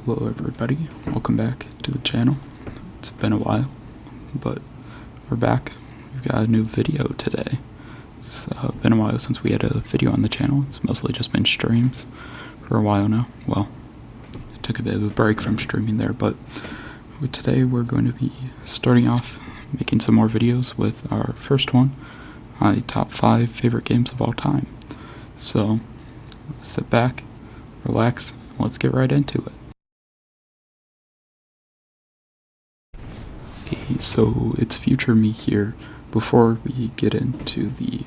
Hello everybody, welcome back to the channel. It's been a while, but we're back. We've got a new video today. It's been a while since we had a video on the channel. It's mostly just been streams for a while now. Well, I took a bit of a break from streaming there, but today we're going to be starting off making some more videos with our first one, my top 5 favorite games of all time. So, sit back, relax, and let's get right into it. So it's future me here. Before we get into the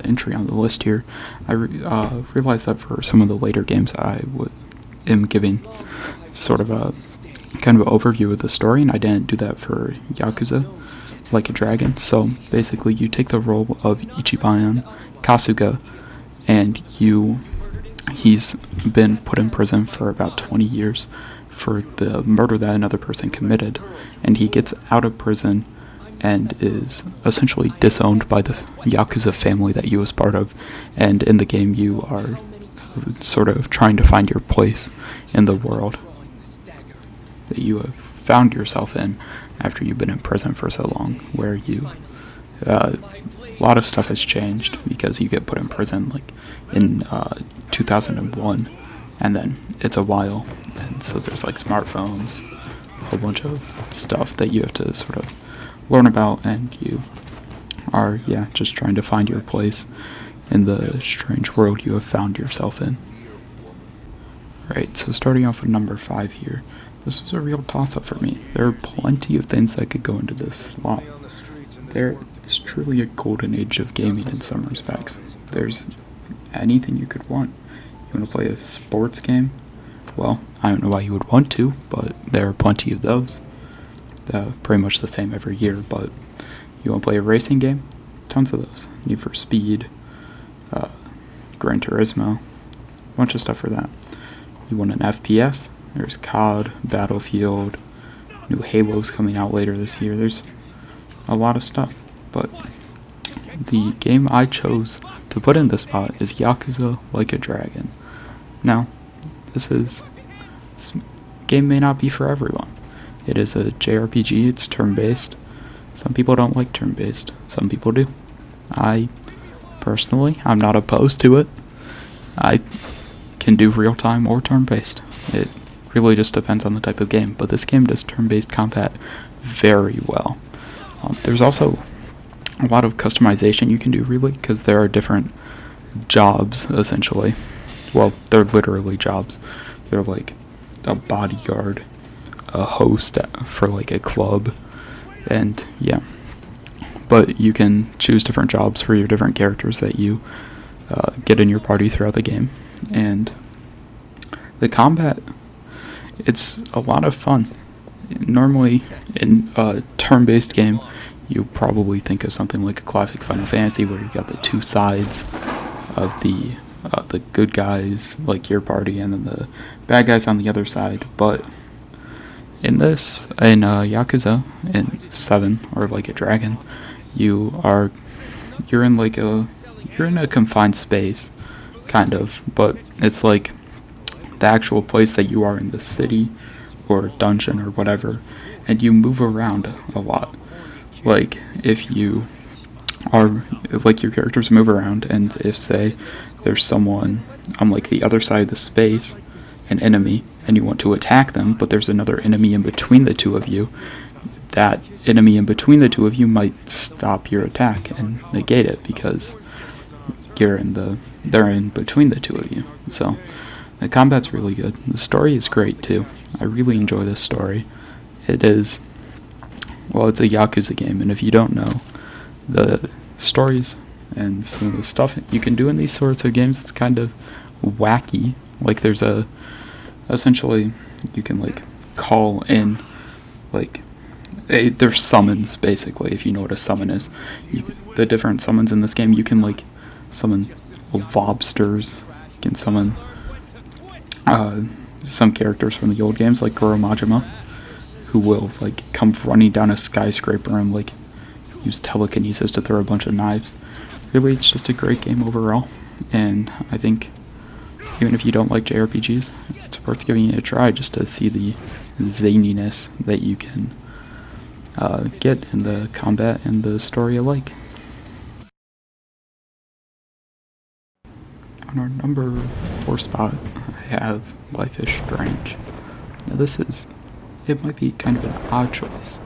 entry on the list here, I realized that for some of the later games I am giving sort of a kind of an overview of the story, and I didn't do that for Yakuza Like a Dragon. So basically you take the role of Ichiban Kasuga, and he's been put in prison for about 20 years for the murder that another person committed, and he gets out of prison and is essentially disowned by the Yakuza family that he was part of. And in the game you are sort of trying to find your place in the world that you have found yourself in after you've been in prison for so long, where you a lot of stuff has changed because you get put in prison like in 2001, and then it's a while, and so there's like smartphones, a whole bunch of stuff that you have to sort of learn about, and you are just trying to find your place in the strange world you have found yourself in. Right, so starting off with number 5 here, this was a real toss-up for me. There are plenty of things that could go into this slot. It's truly a golden age of gaming in some respects. There's anything you could want. You want to play a sports game? Well, I don't know why you would want to, but there are plenty of those. Pretty much the same every year. But you want to play a racing game? Tons of those. Need for Speed, Gran Turismo, a bunch of stuff for that. You want an FPS? There's COD, Battlefield, new Halo's coming out later this year. There's a lot of stuff, but the game I chose to put in this spot is Yakuza Like a Dragon. Now, this game may not be for everyone. It is a JRPG, it's turn-based. Some people don't like turn-based, some people do. Personally, I'm not opposed to it. I can do real-time or turn-based. It really just depends on the type of game, but this game does turn-based combat very well. There's also a lot of customization you can do, really, because there are different jobs, essentially. Well, they're literally jobs. They're like a bodyguard, a host for like a club, and but you can choose different jobs for your different characters that you get in your party throughout the game. And the combat, it's a lot of fun. Normally in a turn-based game you probably think of something like a classic Final Fantasy, where you got the two sides of the good guys, like your party, and then the bad guys on the other side. But in Yakuza in 7 or Like a Dragon, you're in a confined space, kind of, but it's like the actual place that you are in the city or dungeon or whatever, and you move around a lot. Like, if you are, like, your characters move around, and if, say, there's someone on, like, the other side of the space, an enemy, and you want to attack them, but there's another enemy in between the two of you, that enemy in between the two of you might stop your attack and negate it, because they're in between the two of you. So the combat's really good. The story is great too. I really enjoy this story. It's a Yakuza game, and if you don't know the stories and some of the stuff you can do in these sorts of games, it's kind of wacky. Like, essentially you can like call in there's summons, basically, if you know what a summon is. The different summons in this game, you can like summon lobsters, you can summon some characters from the old games like Goro Majima, who will like come running down a skyscraper and like use telekinesis to throw a bunch of knives. Really, it's just a great game overall, and I think Even if you don't like JRPGs, it's worth giving it a try just to see the zaniness that you can get in the combat and the story alike. On our number 4 spot, I have Life is Strange. Now it might be kind of an odd choice,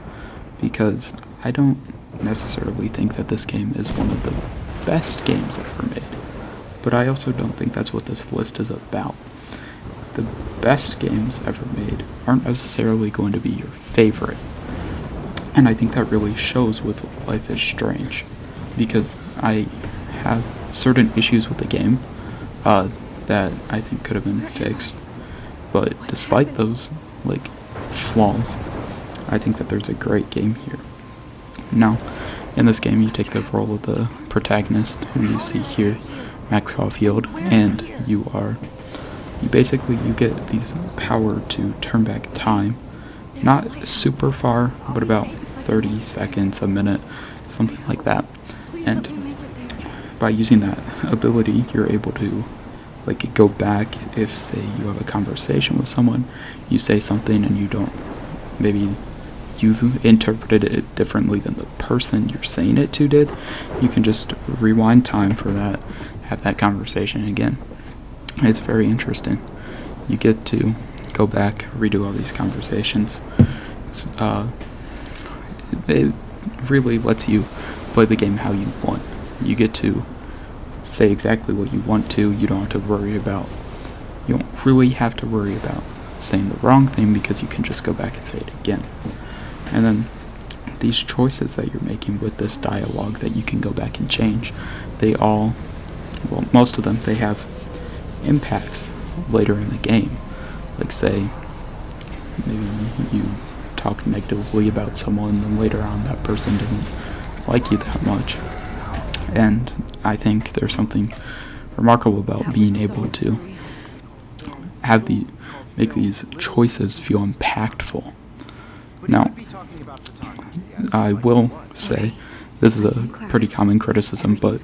because I don't necessarily think that this game is one of the best games ever made, but I also don't think that's what this list is about. The best games ever made aren't necessarily going to be your favorite, and I think that really shows with Life is Strange, because I have certain issues with the game that I think could have been fixed, but despite those flaws, I think that there's a great game here. Now, in this game, you take the role of the protagonist, who you see here, Max Caulfield, and you get these power to turn back time, not super far, but about 30 seconds, a minute, something like that. And by using that ability, you're able to go back. If, say, you have a conversation with someone, you say something and maybe you interpreted it differently than the person you're saying it to did, you can just rewind time for that, have that conversation again. It's very interesting. You get to go back, redo all these conversations. It really lets you play the game how you want. You get to say exactly what you want to. You don't really have to worry about saying the wrong thing, because you can just go back and say it again. And then these choices that you're making with this dialogue that you can go back and change, most of them, they have impacts later in the game. Say, maybe you talk negatively about someone, then later on that person doesn't like you that much. And I think there's something remarkable about being able to make these choices feel impactful. Now, I will say this is a pretty common criticism, but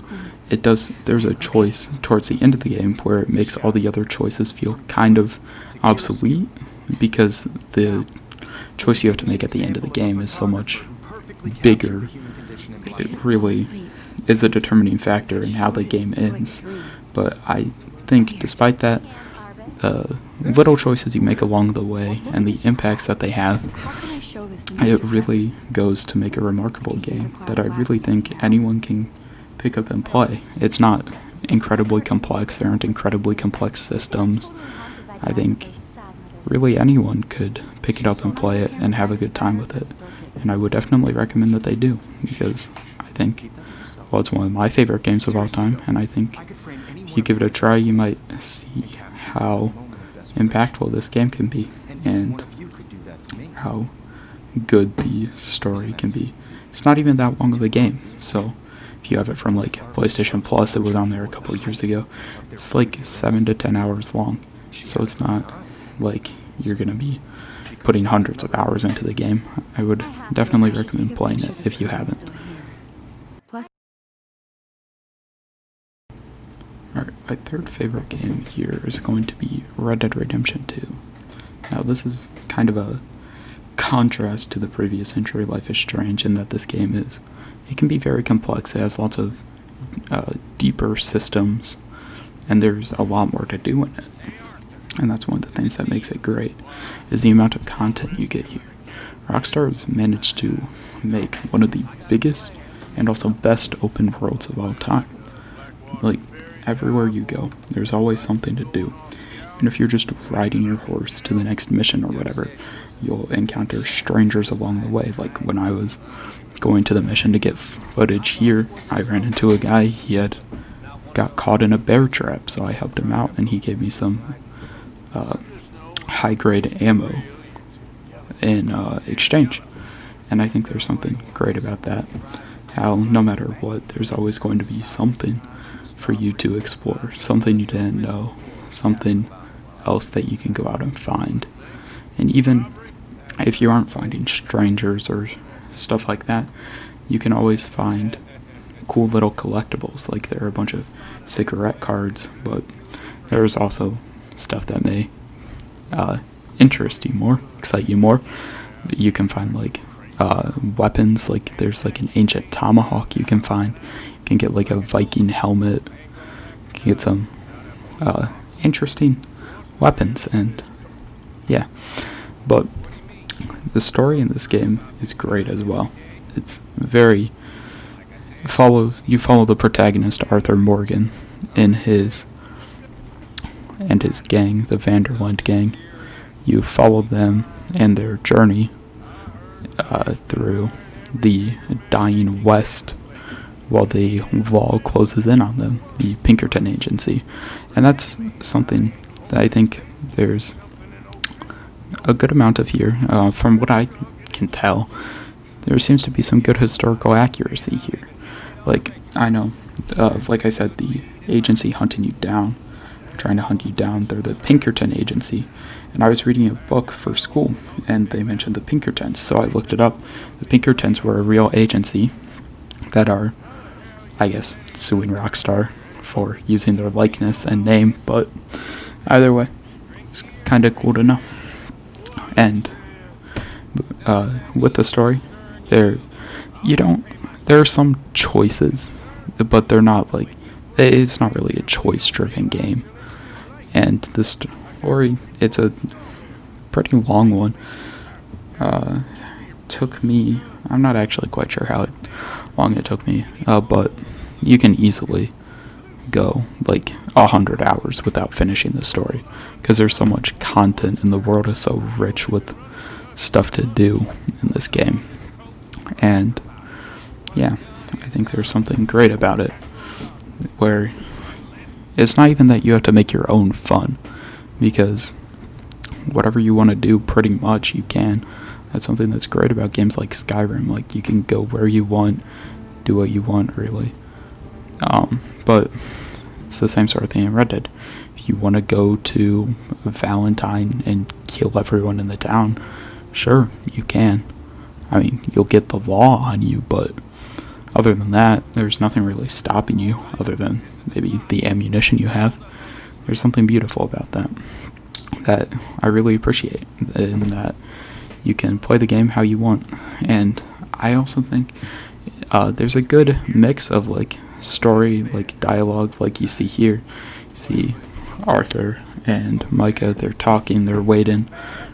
there's a choice towards the end of the game where it makes all the other choices feel kind of obsolete, because the choice you have to make at the end of the game is so much bigger. It really is a determining factor in how the game ends. But I think despite that, little choices you make along the way and the impacts that they have, it really goes to make a remarkable game that I really think anyone can pick up and play. It's not incredibly complex. There aren't incredibly complex systems. I think really anyone could pick it up and play it and have a good time with it. And I would definitely recommend that they do, because I think, it's one of my favorite games of all time, and I think if you give it a try, you might see how impactful this game can be, and how good the story can be. It's not even that long of a game, so if you have it from PlayStation Plus, it was on there a couple of years ago, it's 7 to 10 hours long, so it's not like you're gonna be putting hundreds of hours into the game. I would definitely recommend playing it if you haven't. Alright, my third favorite game here is going to be Red Dead Redemption 2. Now, this is kind of a contrast to the previous entry, Life is Strange, in that this game it can be very complex. It has lots of deeper systems, and there's a lot more to do in it. And that's one of the things that makes it great, is the amount of content you get here. Rockstar has managed to make one of the biggest and also best open worlds of all time. Everywhere you go, there's always something to do. And if you're just riding your horse to the next mission or whatever, you'll encounter strangers along the way. Like when I was going to the mission to get footage here, I ran into a guy. He had got caught in a bear trap, so I helped him out, and he gave me some high-grade ammo in exchange. And I think there's something great about that. How no matter what, there's always going to be something for you to explore, something you didn't know, something else that you can go out and find. And even if you aren't finding strangers or stuff like that, you can always find cool little collectibles. There are a bunch of cigarette cards, but there's also stuff that may interest you more, excite you more. You can find like weapons, like there's like an ancient tomahawk you can find. You can get like a Viking helmet. You can get some interesting weapons, and yeah. But the story in this game is great as well. It's very you follow the protagonist Arthur Morgan and his gang, the Vanderlund gang. You follow them and their journey through the dying West while the wall closes in on them, the Pinkerton Agency. And that's something that I think there's a good amount of here. From what I can tell, there seems to be some good historical accuracy here. Like, I know, like I said, the agency hunting you down, trying to hunt you down, they're the Pinkerton Agency. And I was reading a book for school, and they mentioned the Pinkertons, so I looked it up. The Pinkertons were a real agency that are, I guess, suing Rockstar for using their likeness and name, but either way, it's kind of cool to know. And with the story, there are some choices, but they're not like, it's not really a choice-driven game. And the story, it's a pretty long one. Took me, I'm not actually quite sure how long it took me, but you can easily go like 100 hours without finishing the story, because there's so much content and the world is so rich with stuff to do in this game. And yeah, I think there's something great about it, where it's not even that you have to make your own fun, because whatever you want to do, pretty much you can. That's something that's great about games like Skyrim. Like, you can go where you want, do what you want, really. But it's the same sort of thing in Red Dead. If you want to go to Valentine and kill everyone in the town, sure, you can. I mean, you'll get the law on you, but other than that, there's nothing really stopping you, other than maybe the ammunition you have. There's something beautiful about that I really appreciate, in that you can play the game how you want. And I also think there's a good mix of like story, like dialogue, like you see here. You see Arthur and Micah, they're talking, they're waiting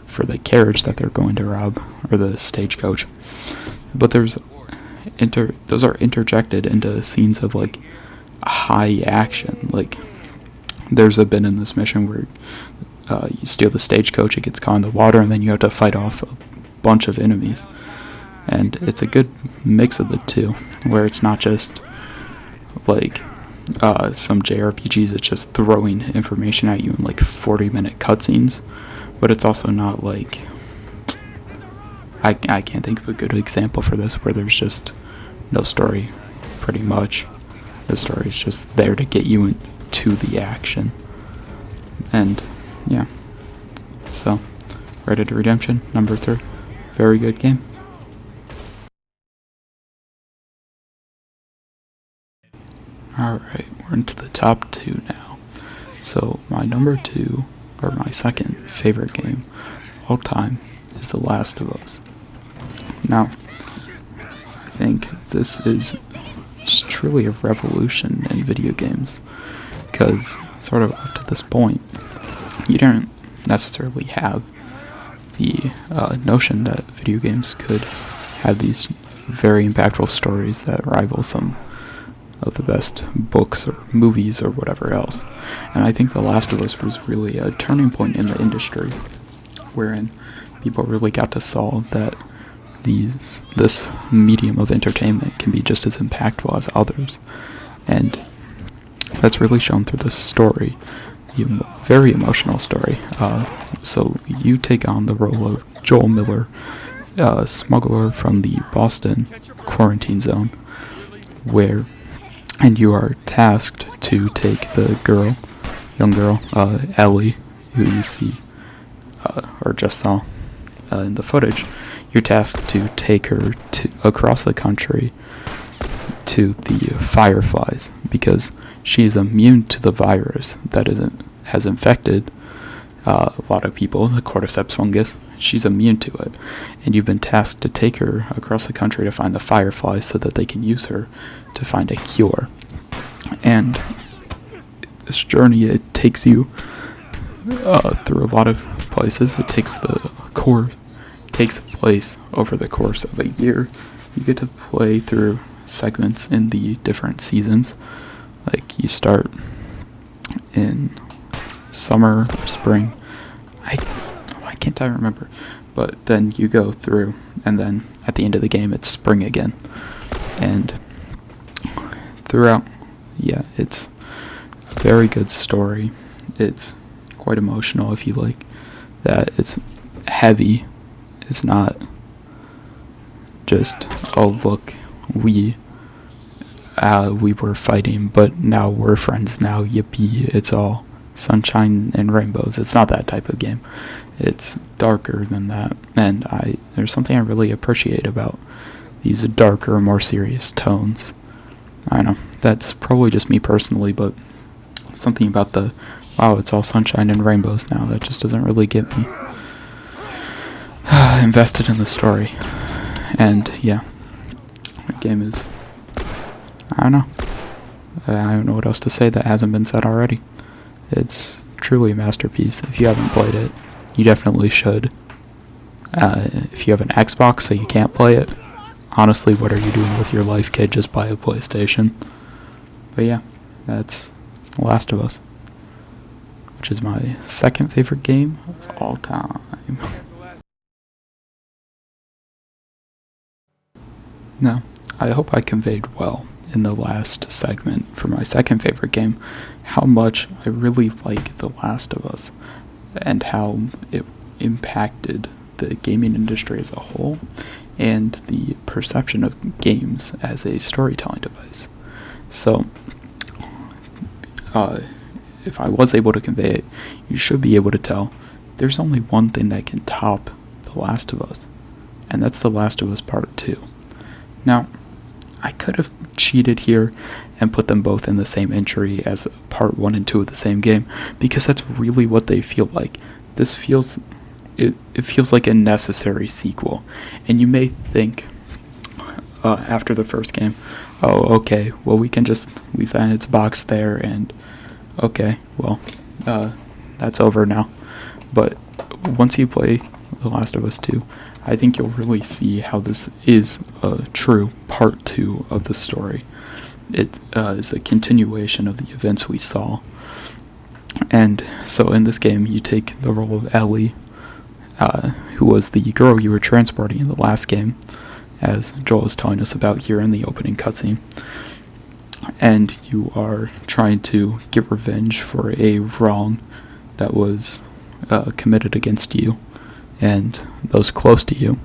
for the carriage that they're going to rob, or the stagecoach. But those are interjected into scenes of like high action. Like, there's a bit in this mission where you steal the stagecoach, it gets caught in the water, and then you have to fight off a bunch of enemies. And it's a good mix of the two, where it's not just like some JRPGs that's just throwing information at you in like 40-minute cutscenes, but it's also not like, I can't think of a good example for this, where there's just no story, pretty much. The story is just there to get you into the action. And yeah, so Red Dead Redemption number 3, very good game. Alright, we're into the top 2 now. So my number 2, or my second favorite game of all time, is The Last of Us. Now, I think this is truly a revolution in video games, because sort of up to this point, you didn't necessarily have the notion that video games could have these very impactful stories that rival some of the best books or movies or whatever else. And I think The Last of Us was really a turning point in the industry, wherein people really got to saw that this medium of entertainment can be just as impactful as others. And that's really shown through the story, the very emotional story. So you take on the role of Joel Miller, a smuggler from the Boston quarantine zone, and you are tasked to take the young girl, Ellie, who you see, or just saw in the footage. You're tasked to take her across the country to the Fireflies, because she's immune to the virus that has infected a lot of people, the cordyceps fungus. She's immune to it, and you've been tasked to take her across the country to find the fireflies so that they can use her to find a cure. And this journey, it takes you through a lot of places. It takes place over the course of a year. You get to play through segments in the different seasons. Like, you start in summer or spring. Why can't I remember? But then you go through, and then at the end of the game, it's spring again. And throughout, it's a very good story. It's quite emotional if you like that. It's heavy. It's not just, oh look, we were fighting, but now we're friends now, yippee. It's all sunshine and rainbows. It's not that type of game. It's darker than that, and there's something I really appreciate about these darker, more serious tones. I don't know, that's probably just me personally, but something about wow, it's all sunshine and rainbows now, that just doesn't really get me invested in the story. And the game is, I don't know what else to say that hasn't been said already. It's truly a masterpiece. If you haven't played it, you definitely should. If you have an Xbox so you can't play it, honestly, what are you doing with your life, kid? Just buy a PlayStation. But that's Last of Us, which is my second favorite game of all time. Now, I hope I conveyed well in the last segment for my second favorite game how much I really like The Last of Us and how it impacted the gaming industry as a whole and the perception of games as a storytelling device. So, if I was able to convey it, you should be able to tell there's only one thing that can top The Last of Us, and that's The Last of Us Part 2. Now, I could have cheated here and put them both in the same entry as Part 1 and 2 of the same game, because that's really what they feel like. This feels, it feels like a necessary sequel, and you may think, after the first game, oh, okay, well, we can just leave that in its box there, and okay, well, that's over now. But once you play The Last of Us 2, I think you'll really see how this is a true part 2 of the story. It is a continuation of the events we saw. And so in this game, you take the role of Ellie, who was the girl you were transporting in the last game, as Joel is telling us about here in the opening cutscene. And you are trying to get revenge for a wrong that was committed against you and those close to you.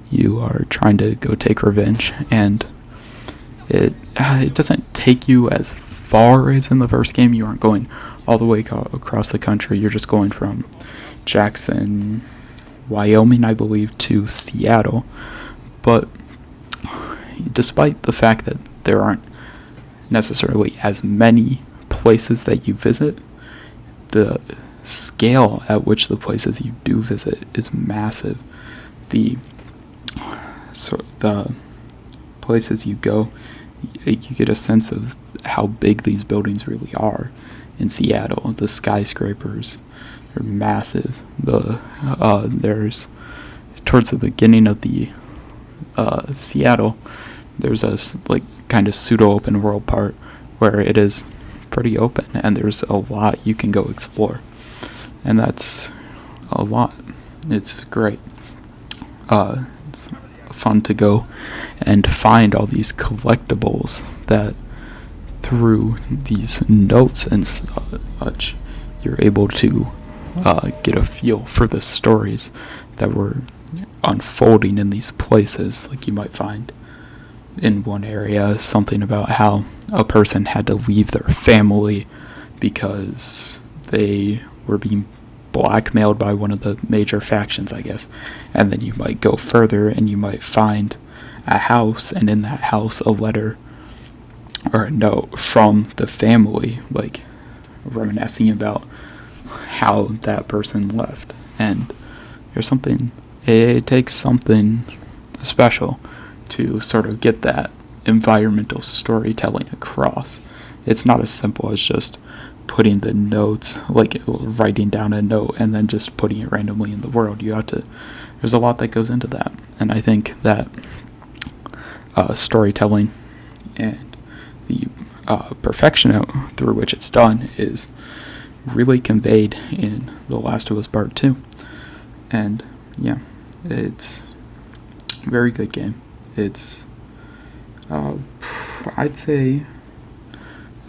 You are trying to go take revenge, and it doesn't take you as far as in the first game. You aren't going all the way across the country. You're just going from Jackson, Wyoming, I believe, to Seattle. But despite the fact that there aren't necessarily as many places that you visit, the scale at which the places you do visit is massive. The places you go, you get a sense of how big these buildings really are in Seattle. The skyscrapers are massive. There's towards the beginning of the Seattle, there's a kind of pseudo open world part where it is pretty open and there's a lot you can go explore, and that's a lot. It's great. It's fun to go and find all these collectibles that through these notes and such you're able to get a feel for the stories that were unfolding in these places. Like, you might find in one area something about how a person had to leave their family because they were being blackmailed by one of the major factions, I guess. And then you might go further and you might find a house, and in that house a letter or a note from the family, like reminiscing about how that person left. And there's something, it takes something special to sort of get that environmental storytelling across. It's not as simple as just putting the notes, like writing down a note and then just putting it randomly in the world. You have to, there's a lot that goes into that. And I think that storytelling and the perfection through which it's done is really conveyed in The Last of Us Part 2. And yeah, it's a very good game. It's, I'd say,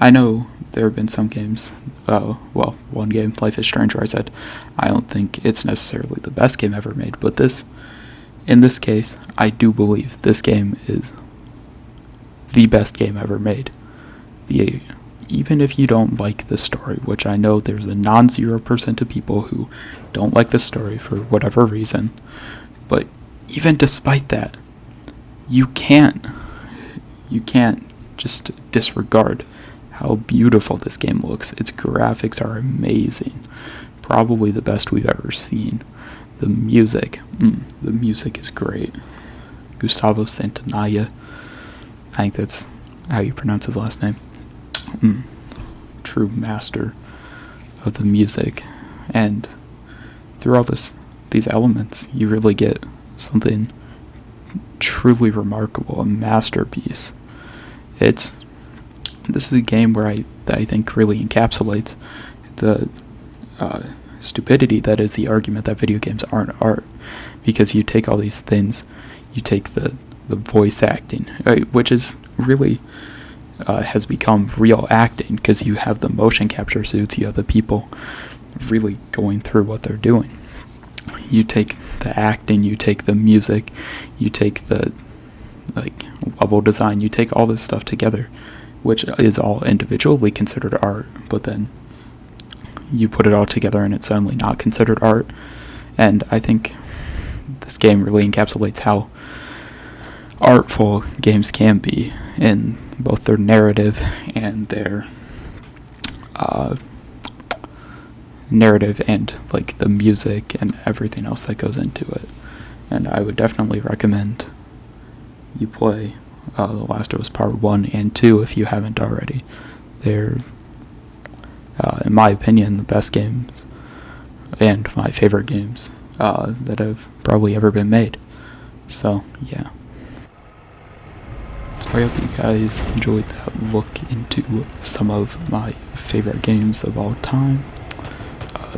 I know there have been some games, one game, Life is Strange, where I said I don't think it's necessarily the best game ever made, but in this case, I do believe this game is the best game ever made. Even if you don't like the story, which I know there's a non-0% of people who don't like the story for whatever reason, but even despite that, you can't just disregard how beautiful this game looks. Its graphics are amazing, probably the best we've ever seen. The music is great. Gustavo Santaolalla, I think that's how you pronounce his last name. True master of the music. And through all these elements, you really get something truly remarkable, a masterpiece. This is a game where I think really encapsulates the stupidity that is the argument that video games aren't art, because you take all these things, you take the voice acting, which is really has become real acting, because you have the motion capture suits, you have the people really going through what they're doing. You take the acting, you take the music, you take the level design, you take all this stuff together, which is all individually considered art, but then you put it all together and it's suddenly not considered art. And I think this game really encapsulates how artful games can be in both their narrative and their narrative and like the music and everything else that goes into it. And I would definitely recommend you play The Last of Us Part 1 and 2 if you haven't already. They're, in my opinion, the best games and my favorite games that have probably ever been made. So, yeah. So I hope you guys enjoyed that look into some of my favorite games of all time.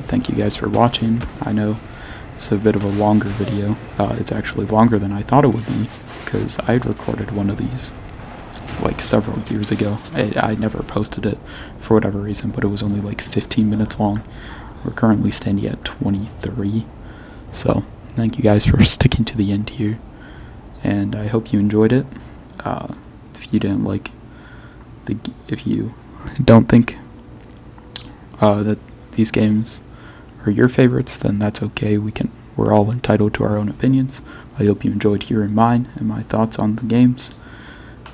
Thank you guys for watching. I know it's a bit of a longer video. It's actually longer than I thought it would be, because I had recorded one of these like several years ago. I never posted it for whatever reason, but it was only like 15 minutes long. We're currently standing at 23. So thank you guys for sticking to the end here, and I hope you enjoyed it. If you didn't like if you don't think that these games are your favorites, then that's okay. We're all entitled to our own opinions. I hope you enjoyed hearing mine and my thoughts on the games,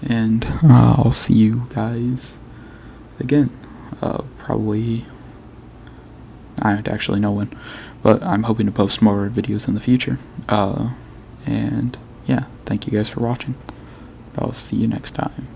and I'll see you guys again. Probably, I don't actually know when, but I'm hoping to post more videos in the future. And yeah, thank you guys for watching. I'll see you next time.